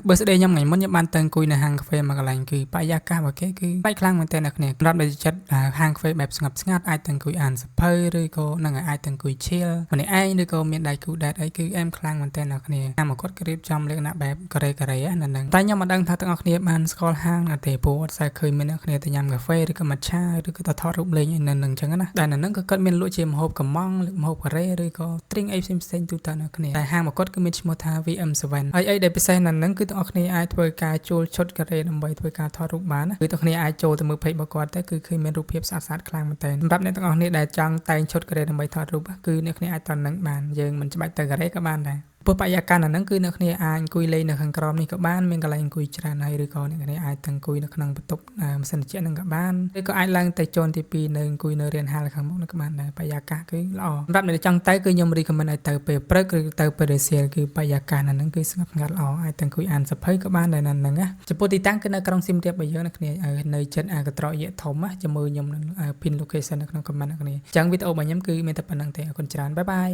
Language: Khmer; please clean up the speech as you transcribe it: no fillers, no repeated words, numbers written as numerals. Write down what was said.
បើស្ដីខ្ញុំថ្ងៃមុនខ្ញុំបានទៅអង្គុយនៅហាងកាហ្វេមួយកន្លែងគឺបរិយាកាសរបស់គេគឺប្លែកខ្លាំងមែនទែនអ្នកគ្នាសម្រាប់ដែលចិត្តហាងកាហ្វេបែបស្ងប់ស្ងាត់អាចទៅអង្គុយអានសៀវភៅឬក៏នឹងអាចទៅអង្គុយ chill ម្នាក់ឯងឬក៏មានដៃគូ date អីគឺអែមខ្លាំងមែនទែនអ្នកគ្នាហាងមកគាត់ក៏រៀបចំលក្ខណៈបែបកូរ៉េនៅហ្នឹងតែខ្ញុំមិនដឹងថាទាំងអស់គ្នាបានស្គាល់ហាងណាទេព្រោះអត់សូវឃើញមានអ្នកគ្នាទៅញ៉ាំកាហ្វេឬក៏ matcha ឬក៏ទៅថតរូបលេងនៅហ្នឹងអញ្ចឹងណាតែនៅហ្នឹងក៏គាត់មានលក់ជាម្ហូបកំងម្ហូបកូរ៉េឬក៏ drink អីផ្សេងៗទូទៅអ្នកគ្នាតែហាងមកគាត់គឺមានឈ្មោះថា VM7 ហើយអីដែលពិសេសនៅហ្នឹងគឺទាំងអស់គ្នាអាចធ្វើការជួលឈុតកូរ៉េដើម្បីធ្វើការថតរូបបានណាគឺទាំងគ្នាអាចចូលទៅមើល page របស់គាត់ទៅគឺឃើញមានរូបភាពស្អាតៗខ្លាំងមែនទែនសម្រាប់អ្នកទាំងអស់គ្នាដែលចង់តែងឈុតកូរ៉េដើម្បីថតរូបគឺអ្នកគ្នាអាចទៅនឹងបានយើងមិនច្បាច់ទៅកូរ៉េក៏បានដែរព្រោះបរិយាកាសនៅហ្នឹងគឺអ្នកគ្នាអាចអង្គុយលេងនៅខាងក្រោមនេះក៏បានមានកន្លែងអង្គុយច្រើនហើយឬក៏អ្នកគ្នាអាចទៅអង្គុយនៅក្នុងបន្ទប់ម៉ាស៊ីនត្រជាក់ហ្នឹងក៏បានឬក៏អាចឡើងទៅជាន់ទី2នៅអង្គុយនៅរានហាលខាងមុខហ្នឹងក៏បានដែរបរិយាកាសគឺល្អសម្រាប់អ្នកដែលចង់ទៅគឺខ្ញុំ recommend ឲ្យទៅពេលព្រឹកឬទៅពេលរសៀលគឺបរិយាកាសនៅហ្នឹងគឺស្ងប់ស្ងាត់ល្អអាចទៅអង្គុយអានសៀវភៅក៏បានដែរនៅហ្នឹងណាចំពោះទីតាំងគឺនៅក្រុងសៀមរាបរបស់យើងអ្នកគ្នានៅជិតកន្ត្រកយក្សធំណាជាមួយខ្ញុំនឹង pin location នៅក្នុង comment អ្នកគ្នាអញ្ចឹងវីដេអូរបស់ខ្ញុំគឺមានតែប៉ុណ្្នឹងទេអរគុណច្រើនបាយបាយ